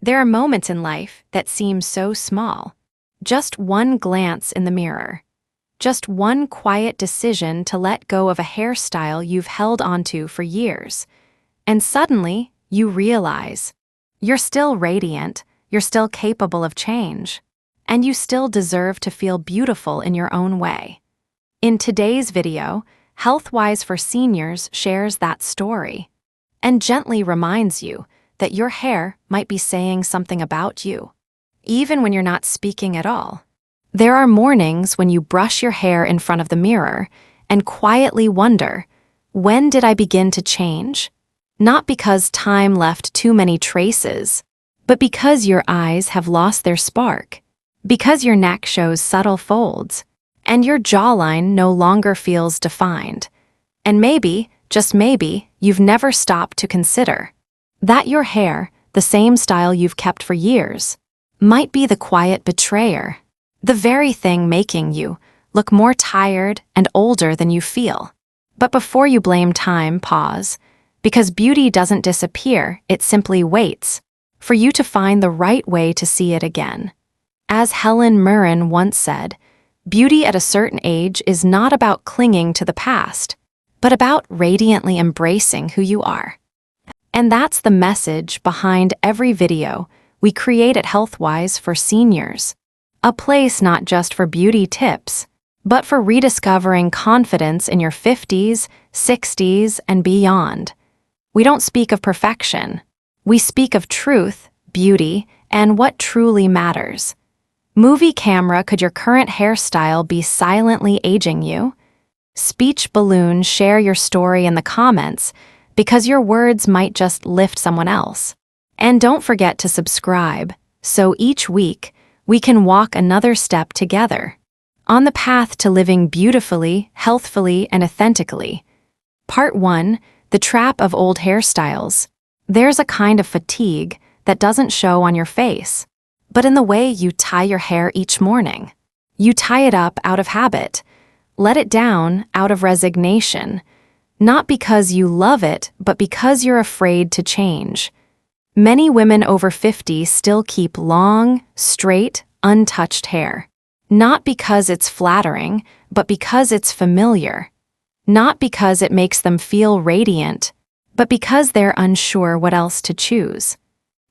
There are moments in life that seem so small. Just one glance in the mirror. Just one quiet decision to let go of a hairstyle you've held onto for years. And suddenly, you realize you're still radiant, you're still capable of change, and you still deserve to feel beautiful in your own way. In today's video, Healthwise for Seniors shares that story and gently reminds you that your hair might be saying something about you, even when you're not speaking at all. There are mornings when you brush your hair in front of the mirror and quietly wonder, when did I begin to change? Not because time left too many traces, but because your eyes have lost their spark, because your neck shows subtle folds, and your jawline no longer feels defined. And maybe, just maybe, you've never stopped to consider that your hair, the same style you've kept for years, might be the quiet betrayer, the very thing making you look more tired and older than you feel. But before you blame time, pause, because beauty doesn't disappear, it simply waits for you to find the right way to see it again. As Helen Mirren once said, beauty at a certain age is not about clinging to the past, but about radiantly embracing who you are. And that's the message behind every video we create at Healthwise for Seniors, a place not just for beauty tips, but for rediscovering confidence in your 50s, 60s, and beyond. We don't speak of perfection. We speak of truth, beauty, and what truly matters. Movie camera, could your current hairstyle be silently aging you? Speech balloon, share your story in the comments, because your words might just lift someone else. And don't forget to subscribe, so each week we can walk another step together on the path to living beautifully, healthfully, and authentically. Part 1, the trap of old hairstyles. There's a kind of fatigue that doesn't show on your face, but in the way you tie your hair each morning. You tie it up out of habit, let it down out of resignation, not because you love it, but because you're afraid to change. Many women over 50 still keep long, straight, untouched hair. Not because it's flattering, but because it's familiar. Not because it makes them feel radiant, but because they're unsure what else to choose.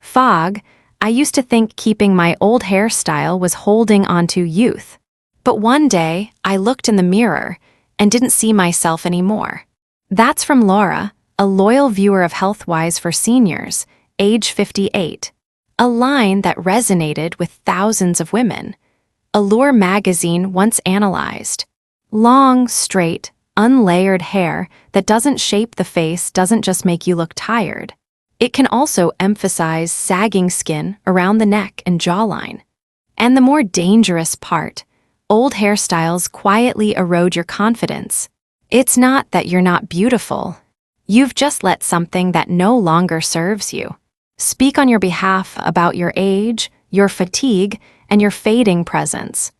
Fog, I used to think keeping my old hairstyle was holding onto youth. But one day, I looked in the mirror and didn't see myself anymore. That's from Laura, a loyal viewer of Healthwise for Seniors, age 58. A line that resonated with thousands of women. Allure magazine once analyzed. Long, straight, unlayered hair that doesn't shape the face doesn't just make you look tired. It can also emphasize sagging skin around the neck and jawline. And the more dangerous part, old hairstyles quietly erode your confidence. It's not that you're not beautiful. You've just let something that no longer serves you speak on your behalf about your age, your fatigue, and your fading presence.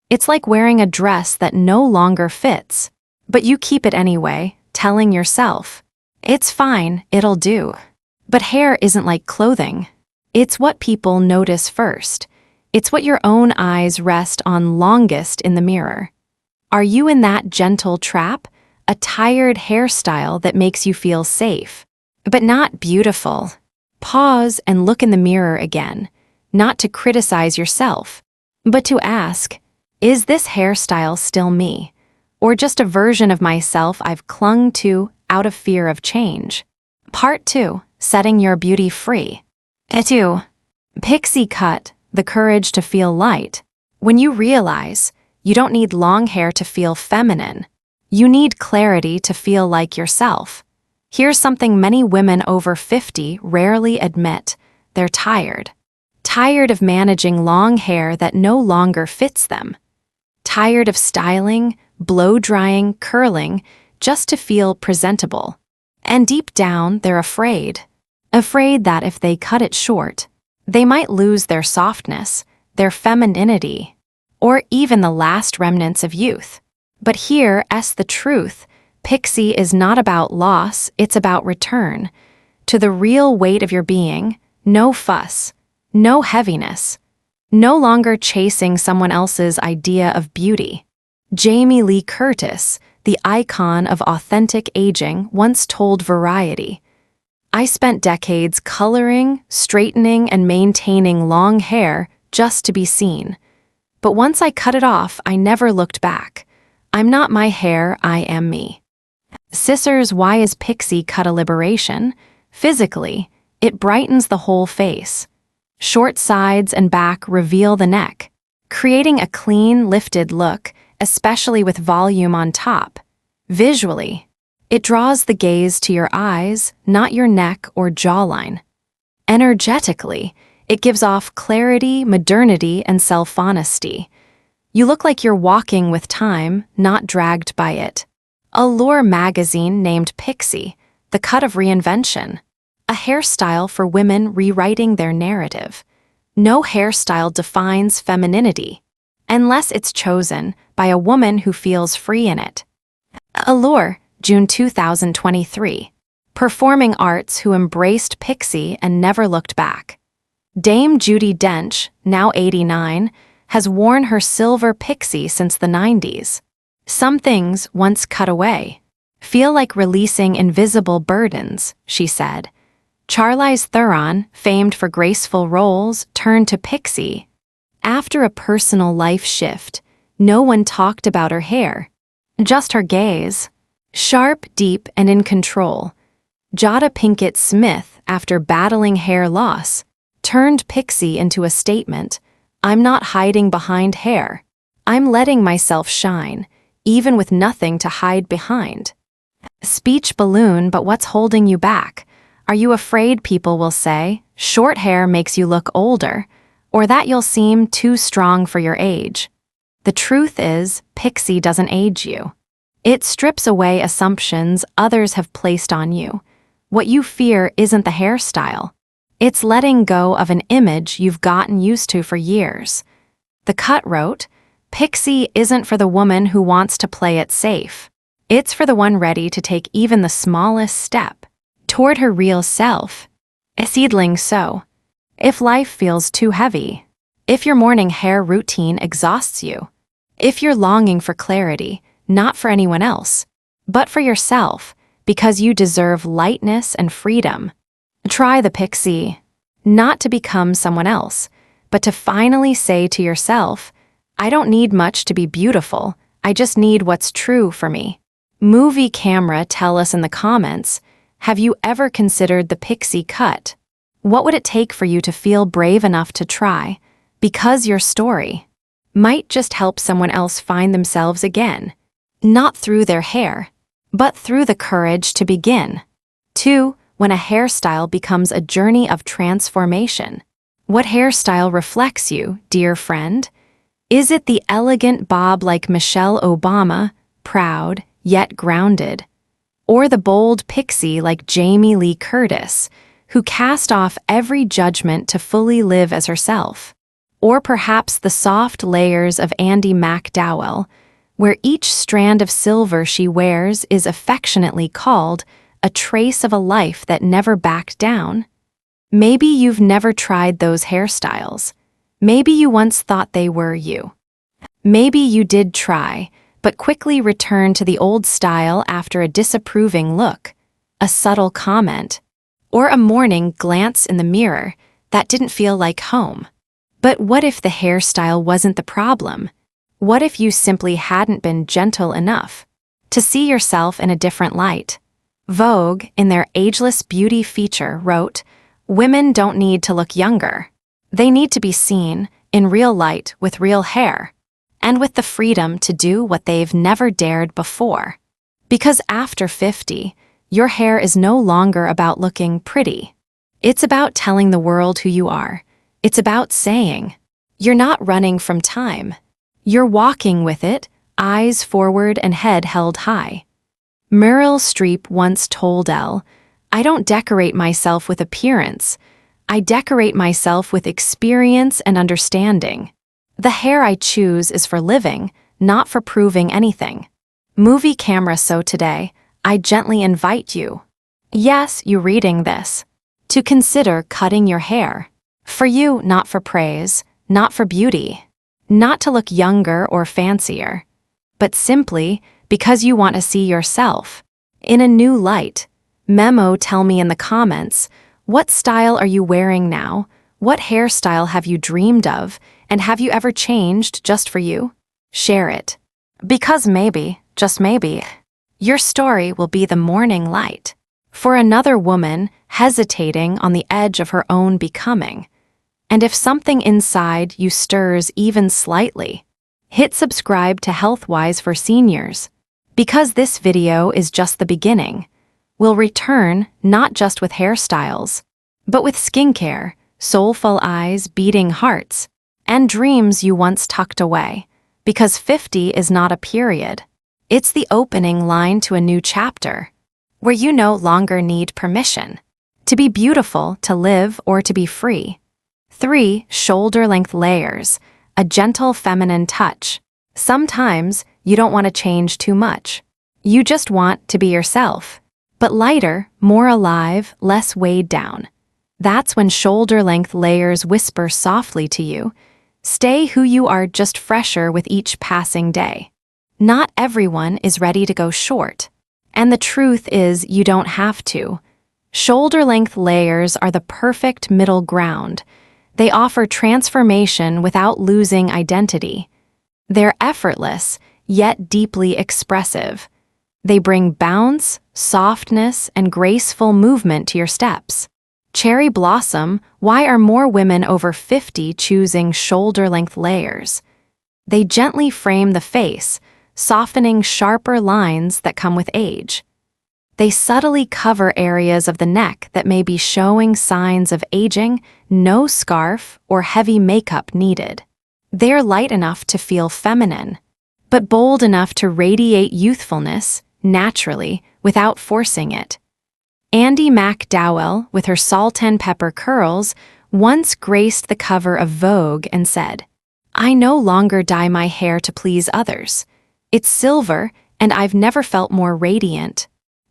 It's like wearing a dress that no longer fits, but you keep it anyway, telling yourself, it's fine, it'll do. But hair isn't like clothing. It's what people notice first. It's what your own eyes rest on longest in the mirror. Are you in that gentle trap? A tired hairstyle that makes you feel safe, but not beautiful. Pause and look in the mirror again, not to criticize yourself, but to ask, is this hairstyle still me, or just a version of myself I've clung to out of fear of change? Part 2, setting your beauty free. 2. Pixie cut, the courage to feel light. When you realize you don't need long hair to feel feminine, you need clarity to feel like yourself. Here's something many women over 50 rarely admit. They're tired. Tired of managing long hair that no longer fits them. Tired of styling, blow-drying, curling, just to feel presentable. And deep down, they're afraid. Afraid that if they cut it short, they might lose their softness, their femininity, or even the last remnants of youth. But here's the truth. Pixie is not about loss, it's about return. To the real weight of your being, no fuss, No heaviness. No longer chasing someone else's idea of beauty. Jamie Lee Curtis, the icon of authentic aging, once told Variety, "I spent decades coloring, straightening, and maintaining long hair just to be seen. But once I cut it off, I never looked back. I'm not my hair, I am me." Scissors. Why is pixie cut a liberation? Physically, it brightens the whole face. Short sides and back reveal the neck, creating a clean, lifted look, especially with volume on top. Visually, it draws the gaze to your eyes, not your neck or jawline. Energetically, it gives off clarity, modernity, and self-honesty. You look like you're walking with time, not dragged by it. Allure magazine named Pixie, the cut of reinvention. A hairstyle for women rewriting their narrative. No hairstyle defines femininity, unless it's chosen by a woman who feels free in it. Allure, June 2023. Performing arts who embraced pixie and never looked back. Dame Judi Dench, now 89, has worn her silver pixie since the 90s. Some things, once cut away, feel like releasing invisible burdens, she said. Charlize Theron, famed for graceful roles, turned to pixie. After a personal life shift, no one talked about her hair, just her gaze. Sharp, deep, and in control. Jada Pinkett Smith, after battling hair loss, turned pixie into a statement. I'm not hiding behind hair. I'm letting myself shine, even with nothing to hide behind. Speech balloon. But what's holding you back? Are you afraid people will say, short hair makes you look older, or that you'll seem too strong for your age? The truth is, pixie doesn't age you. It strips away assumptions others have placed on you. What you fear isn't the hairstyle. It's letting go of an image you've gotten used to for years. The cut wrote, "Pixie isn't for the woman who wants to play it safe. It's for the one ready to take even the smallest step toward her real self." A seedling. So, if life feels too heavy, if your morning hair routine exhausts you, if you're longing for clarity, not for anyone else, but for yourself, because you deserve lightness and freedom, try the pixie. Not to become someone else, but to finally say to yourself, I don't need much to be beautiful, I just need what's true for me. Movie camera. Tell us in the comments, have you ever considered the pixie cut? What would it take for you to feel brave enough to try? Because your story might just help someone else find themselves again. Not through their hair, but through the courage to begin. 2. When a hairstyle becomes a journey of transformation. What hairstyle reflects you, dear friend? Is it the elegant bob like Michelle Obama, proud yet grounded? Or the bold pixie like Jamie Lee Curtis, who cast off every judgment to fully live as herself? Or perhaps the soft layers of Andie MacDowell, where each strand of silver she wears is affectionately called a trace of a life that never backed down? Maybe you've never tried those hairstyles. Maybe you once thought they were you. Maybe you did try, but quickly returned to the old style after a disapproving look, a subtle comment, or a morning glance in the mirror that didn't feel like home. But what if the hairstyle wasn't the problem? What if you simply hadn't been gentle enough to see yourself in a different light? Vogue, in their Ageless beauty feature, wrote, "Women don't need to look younger. They need to be seen in real light with real hair, and with the freedom to do what they've never dared before. Because after 50, your hair is no longer about looking pretty. It's about telling the world who you are. It's about saying, you're not running from time. You're walking with it, eyes forward and head held high." Meryl Streep once told Elle, "I don't decorate myself with appearance. I decorate myself with experience and understanding. The hair I choose is for living, not for proving anything." Movie camera. So today, I gently invite you, yes, you reading this, to consider cutting your hair. For you, not for praise, not for beauty, not to look younger or fancier, but simply because you want to see yourself in a new light. Tell me in the comments, what style are you wearing now? What hairstyle have you dreamed of? And have you ever changed just for you? Share it. Because maybe, just maybe, your story will be the morning light for another woman hesitating on the edge of her own becoming. And if something inside you stirs even slightly, hit subscribe to Healthwise for Seniors. Because this video is just the beginning. We'll return not just with hairstyles, but with skincare, soulful eyes, beating hearts, and dreams you once tucked away. Because 50 is not a period. It's the opening line to a new chapter, where you no longer need permission to be beautiful, to live, or to be free. 3. Shoulder-length layers, a gentle feminine touch. Sometimes you don't want to change too much. You just want to be yourself, but lighter, more alive, less weighed down. That's when shoulder-length layers whisper softly to you, stay who you are, just fresher with each passing day. Not everyone is ready to go short, and the truth is you don't have to. Shoulder-length layers are the perfect middle ground. They offer transformation without losing identity. They're effortless, yet deeply expressive. They bring bounce, softness, and graceful movement to your steps. Cherry blossom, why are more women over 50 choosing shoulder-length layers? They gently frame the face, softening sharper lines that come with age. They subtly cover areas of the neck that may be showing signs of aging, no scarf or heavy makeup needed. They're light enough to feel feminine, but bold enough to radiate youthfulness naturally without forcing it. Andie MacDowell, with her salt and pepper curls, once graced the cover of Vogue and said, "I no longer dye my hair to please others. It's silver, and I've never felt more radiant."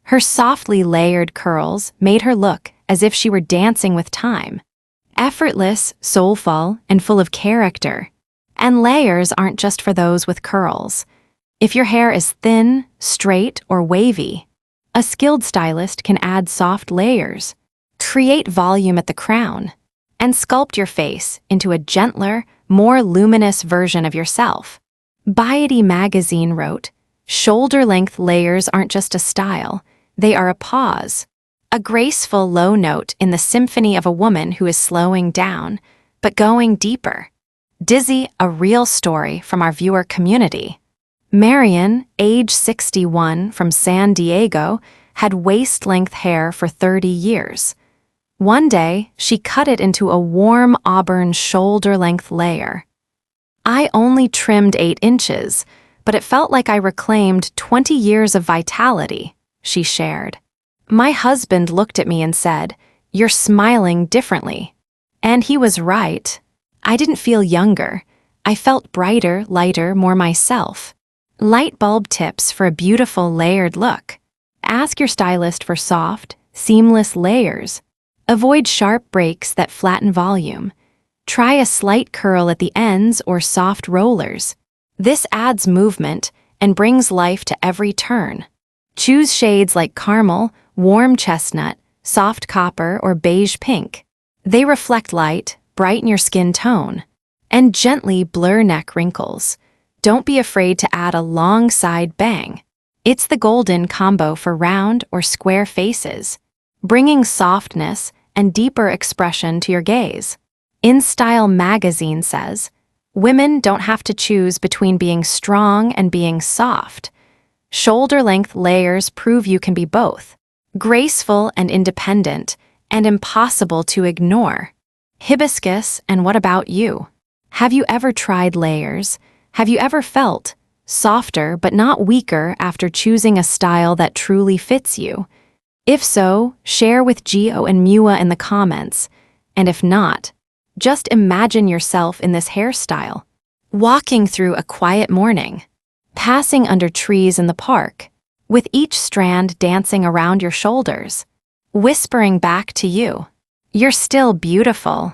Her softly layered curls made her look as if she were dancing with time. Effortless, soulful, and full of character. And layers aren't just for those with curls. If your hair is thin, straight, or wavy, a skilled stylist can add soft layers, create volume at the crown, and sculpt your face into a gentler, more luminous version of yourself. Variety magazine wrote, "Shoulder-length layers aren't just a style, they are a pause, a graceful low note in the symphony of a woman who is slowing down, but going deeper." Dizzy, a real story from our viewer community. Marion, age 61, from San Diego, had waist-length hair for 30 years. One day, she cut it into a warm auburn shoulder-length layer. "I only trimmed 8 inches, but it felt like I reclaimed 20 years of vitality," she shared. "My husband looked at me and said, 'You're smiling differently.' And he was right. I didn't feel younger. I felt brighter, lighter, more myself." Light bulb tips for a beautiful layered look. Ask your stylist for soft, seamless layers. Avoid sharp breaks that flatten volume. Try a slight curl at the ends or soft rollers. This adds movement and brings life to every turn. Choose shades like caramel, warm chestnut, soft copper, or beige pink. They reflect light, brighten your skin tone, and gently blur neck wrinkles. Don't be afraid to add a long side bang. It's the golden combo for round or square faces, bringing softness and deeper expression to your gaze. InStyle magazine says, "Women don't have to choose between being strong and being soft. Shoulder-length layers prove you can be both, graceful and independent, and impossible to ignore." Hibiscus, and what about you? Have you ever tried layers? Have you ever felt softer but not weaker after choosing a style that truly fits you? If so, share with Gio and Mua in the comments. And if not, just imagine yourself in this hairstyle, walking through a quiet morning, passing under trees in the park, with each strand dancing around your shoulders, whispering back to you, "You're still beautiful."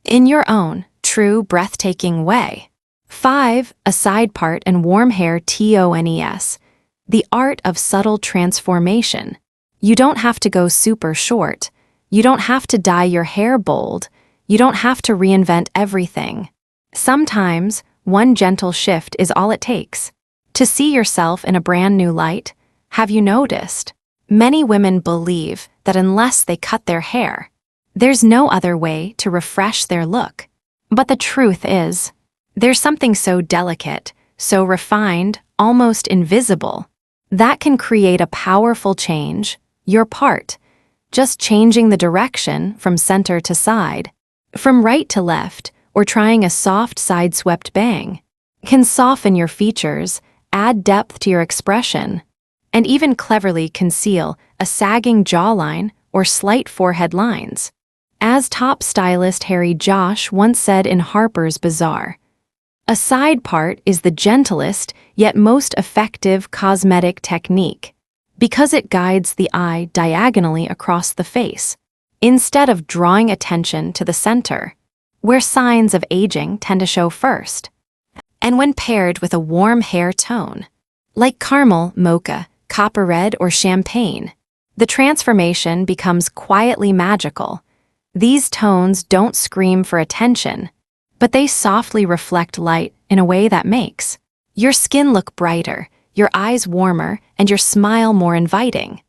in your own, true, breathtaking way. 5. A side part and warm hair tones. The art of subtle transformation. You don't have to go super short. You don't have to dye your hair bold. You don't have to reinvent everything. Sometimes, one gentle shift is all it takes. To see yourself in a brand new light. Have you noticed? Many women believe that unless they cut their hair, there's no other way to refresh their look. But the truth is, there's something so delicate, so refined, almost invisible, that can create a powerful change, your part, just changing the direction from center to side, from right to left, or trying a soft side-swept bang, can soften your features, add depth to your expression, and even cleverly conceal a sagging jawline or slight forehead lines. As top stylist Harry Josh once said in Harper's Bazaar, a side part is the gentlest yet most effective cosmetic technique because it guides the eye diagonally across the face, instead of drawing attention to the center, where signs of aging tend to show first. And when paired with a warm hair tone, like caramel, mocha, copper red, or champagne, the transformation becomes quietly magical. These tones don't scream for attention, but they softly reflect light in a way that makes your skin look brighter, your eyes warmer, and your smile more inviting.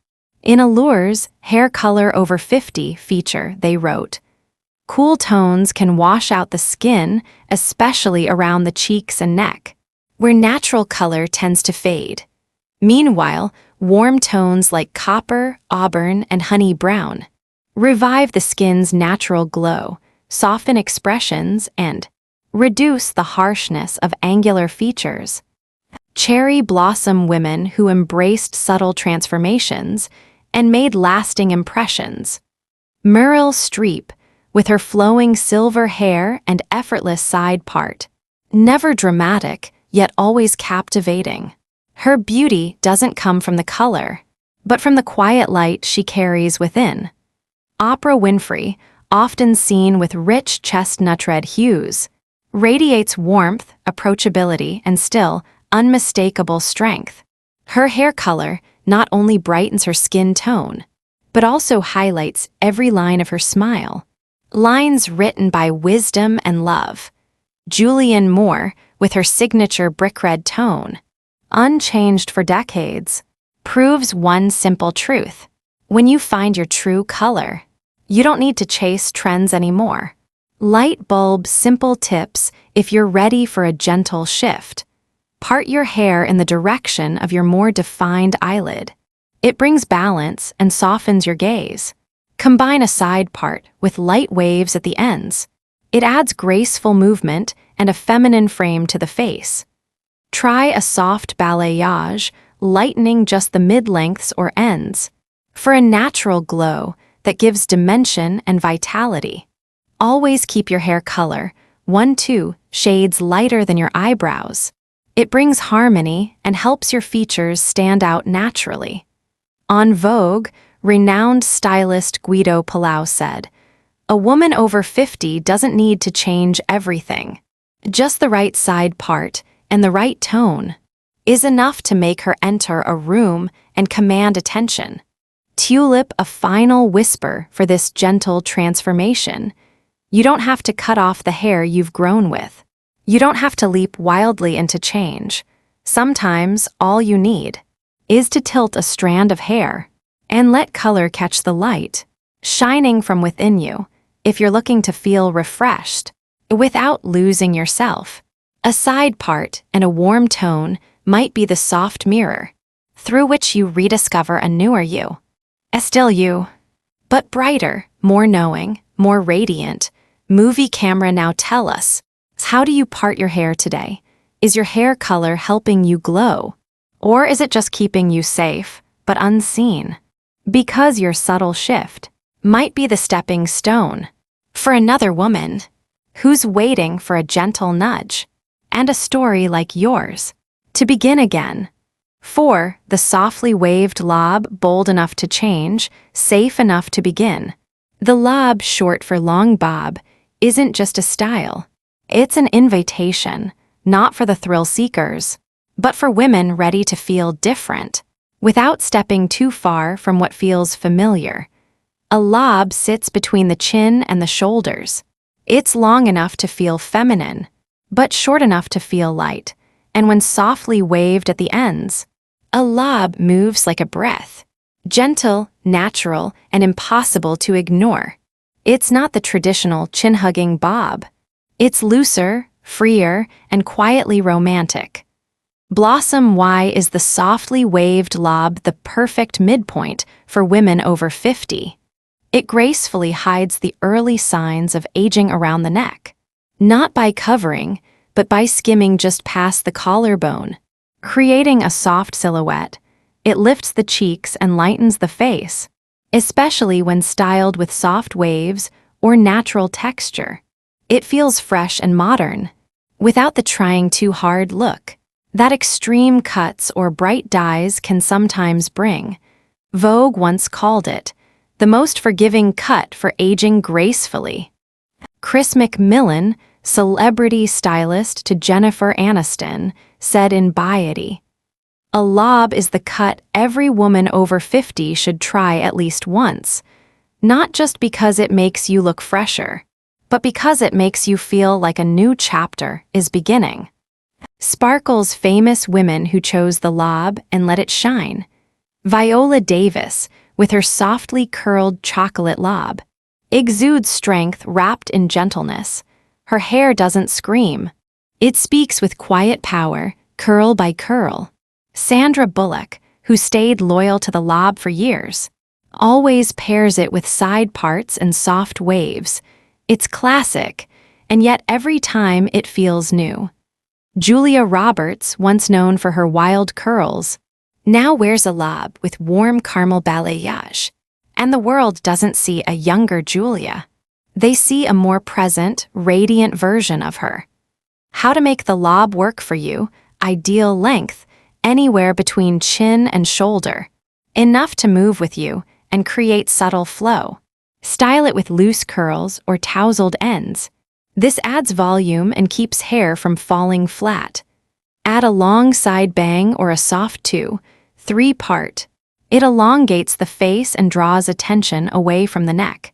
In Allure's Hair Color Over 50 feature, they wrote, "Cool tones can wash out the skin, especially around the cheeks and neck, where natural color tends to fade. Meanwhile, warm tones like copper, auburn, and honey brown revive the skin's natural glow, soften expressions, and reduce the harshness of angular features." Cherry blossom women who embraced subtle transformations and made lasting impressions. Meryl Streep, with her flowing silver hair and effortless side part, never dramatic, yet always captivating. Her beauty doesn't come from the color, but from the quiet light she carries within. Oprah Winfrey, often seen with rich chestnut red hues, radiates warmth, approachability, and still unmistakable strength. Her hair color not only brightens her skin tone, but also highlights every line of her smile. Lines written by wisdom and love. Julianne Moore, with her signature brick red tone, unchanged for decades, proves one simple truth. When you find your true color, you don't need to chase trends anymore. Light bulb simple tips if you're ready for a gentle shift. Part your hair in the direction of your more defined eyelid. It brings balance and softens your gaze. Combine a side part with light waves at the ends. It adds graceful movement and a feminine frame to the face. Try a soft balayage, lightening just the mid-lengths or ends, for a natural glow that gives dimension and vitality. Always keep your hair color 1-2 shades lighter than your eyebrows. It brings harmony and helps your features stand out naturally. On Vogue, renowned stylist Guido Palau said, "A woman over 50 doesn't need to change everything. Just the right side part and the right tone is enough to make her enter a room and command attention." Tulip, a final whisper for this gentle transformation. You don't have to cut off the hair you've grown with. You don't have to leap wildly into change. Sometimes all you need is to tilt a strand of hair and let color catch the light, shining from within you, if you're looking to feel refreshed, without losing yourself. A side part and a warm tone might be the soft mirror through which you rediscover a newer you. Still you, but brighter, more knowing, more radiant. Movie camera, now tell us, how do you part your hair today? Is your hair color helping you glow? Or is it just keeping you safe, but unseen? Because your subtle shift might be the stepping stone for another woman who's waiting for a gentle nudge and a story like yours to begin again. 4. The softly waved lob, bold enough to change, safe enough to begin. The lob, short for long bob, isn't just a style. It's an invitation, not for the thrill seekers, but for women ready to feel different, without stepping too far from what feels familiar. A lob sits between the chin and the shoulders. It's long enough to feel feminine, but short enough to feel light, and when softly waved at the ends, a lob moves like a breath. Gentle, natural, and impossible to ignore. It's not the traditional chin-hugging bob. It's looser, freer, and quietly romantic. Blossom Y is the softly waved lob, the perfect midpoint for women over 50. It gracefully hides the early signs of aging around the neck, not by covering, but by skimming just past the collarbone, creating a soft silhouette. It lifts the cheeks and lightens the face, especially when styled with soft waves or natural texture. It feels fresh and modern, without the trying too hard look that extreme cuts or bright dyes can sometimes bring. Vogue once called it the most forgiving cut for aging gracefully. Chris McMillan, celebrity stylist to Jennifer Aniston, said in Variety, "A lob is the cut every woman over 50 should try at least once, not just because it makes you look fresher, but because it makes you feel like a new chapter is beginning." Sparkle's famous women who chose the lob and let it shine. Viola Davis, with her softly curled chocolate lob, exudes strength wrapped in gentleness. Her hair doesn't scream. It speaks with quiet power, curl by curl. Sandra Bullock, who stayed loyal to the lob for years, always pairs it with side parts and soft waves. It's classic, and yet every time it feels new. Julia Roberts, once known for her wild curls, now wears a lob with warm caramel balayage, and the world doesn't see a younger Julia. They see a more present, radiant version of her. How to make the lob work for you: ideal length, anywhere between chin and shoulder, enough to move with you and create subtle flow. Style it with loose curls or tousled ends. This adds volume and keeps hair from falling flat. Add a long side bang or a soft 2-3-part. It elongates the face and draws attention away from the neck.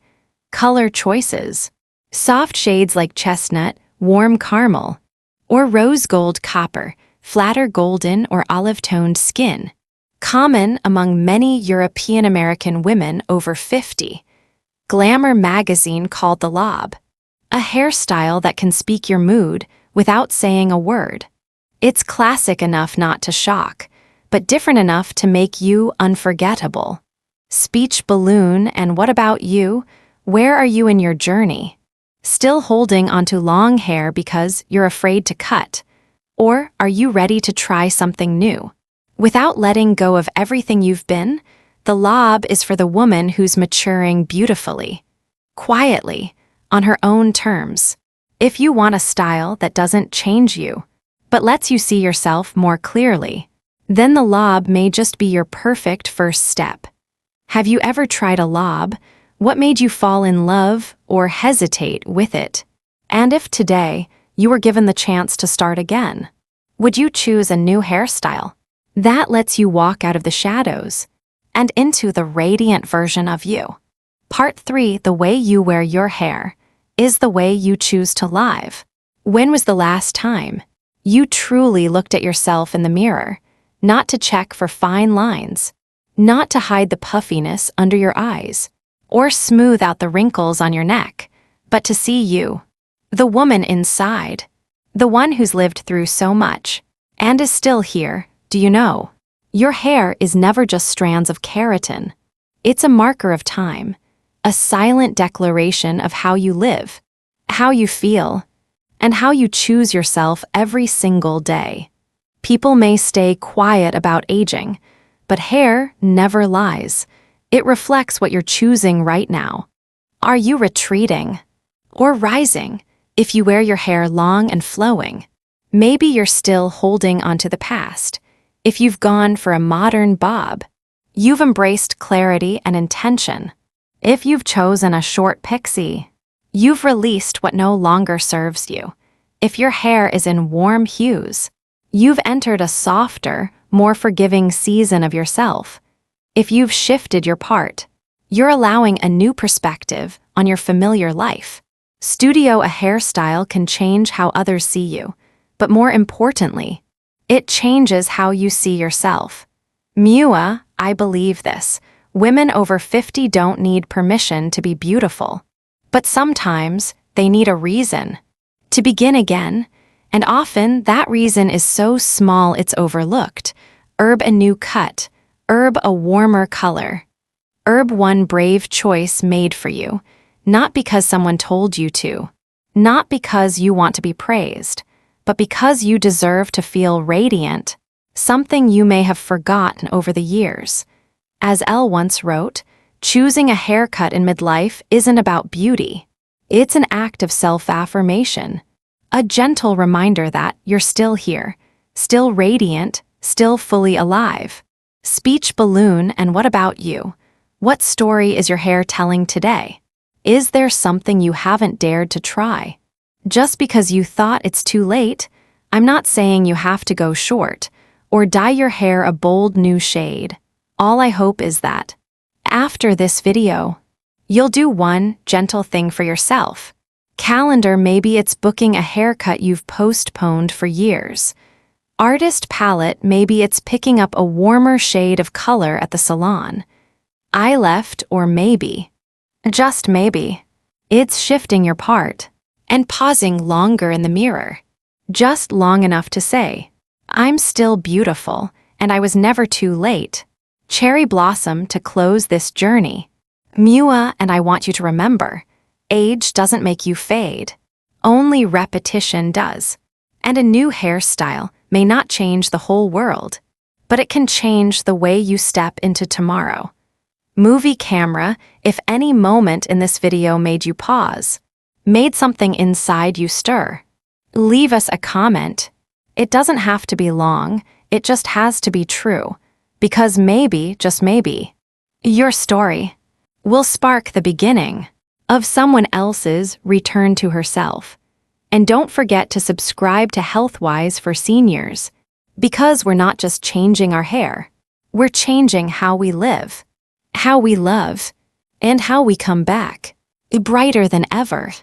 Color choices: soft shades like chestnut, warm caramel, or rose gold copper, flatter golden or olive-toned skin. Common among many European American women over 50. Glamour magazine called the lob a hairstyle that can speak your mood without saying a word. It's classic enough not to shock, but different enough to make you unforgettable. Speech balloon. And what about you? Where are you in your journey? Still holding onto long hair because you're afraid to cut? Or are you ready to try something new? Without letting go of everything you've been, the lob is for the woman who's maturing beautifully, quietly, on her own terms. If you want a style that doesn't change you, but lets you see yourself more clearly, then the lob may just be your perfect first step. Have you ever tried a lob? What made you fall in love or hesitate with it? And if today you were given the chance to start again, would you choose a new hairstyle that lets you walk out of the shadows and into the radiant version of you? Part 3: The way you wear your hair is the way you choose to live. When was the last time you truly looked at yourself in the mirror, not to check for fine lines, not to hide the puffiness under your eyes, or smooth out the wrinkles on your neck, but to see you, the woman inside, the one who's lived through so much and is still here? Do you know? Your hair is never just strands of keratin. It's a marker of time, a silent declaration of how you live, how you feel, and how you choose yourself every single day. People may stay quiet about aging, but hair never lies. It reflects what you're choosing right now. Are you retreating or rising? If you wear your hair long and flowing, maybe you're still holding onto the past. If you've gone for a modern bob, you've embraced clarity and intention. If you've chosen a short pixie, You've released what no longer serves you. If your hair is in warm hues, you've entered a softer, more forgiving season of yourself. If you've shifted your part, you're allowing a new perspective on your familiar life. Studio a hairstyle can change how others see you, but more importantly, it changes how you see yourself. Mua, I believe this. Women over 50 don't need permission to be beautiful, but sometimes they need a reason to begin again, and often that reason is so small it's overlooked. Herb a new cut, herb a warmer color. Herb one brave choice made for you, not because someone told you to, not because you want to be praised, but because you deserve to feel radiant, something you may have forgotten over the years. As Elle once wrote, choosing a haircut in midlife isn't about beauty. It's an act of self-affirmation, a gentle reminder that you're still here, still radiant, still fully alive. Speech balloon, and what about you? What story is your hair telling today? Is there something you haven't dared to try? Just because you thought it's too late, I'm not saying you have to go short or dye your hair a bold new shade. All I hope is that, after this video, you'll do one gentle thing for yourself. Calendar, maybe it's booking a haircut you've postponed for years. Artist palette, maybe it's picking up a warmer shade of color at the salon. I left, or maybe, just maybe, it's shifting your part and pausing longer in the mirror, just long enough to say, I'm still beautiful and I was never too late. Cherry blossom to close this journey. Mua, and I want you to remember, age doesn't make you fade. Only repetition does. And a new hairstyle may not change the whole world, but it can change the way you step into tomorrow. Movie camera, if any moment in this video made you pause, made something inside you stir, leave us a comment. It doesn't have to be long, it just has to be true, because maybe, just maybe, your story will spark the beginning of someone else's return to herself. And don't forget to subscribe to Healthwise for Seniors, because we're not just changing our hair, we're changing how we live, how we love, and how we come back, brighter than ever.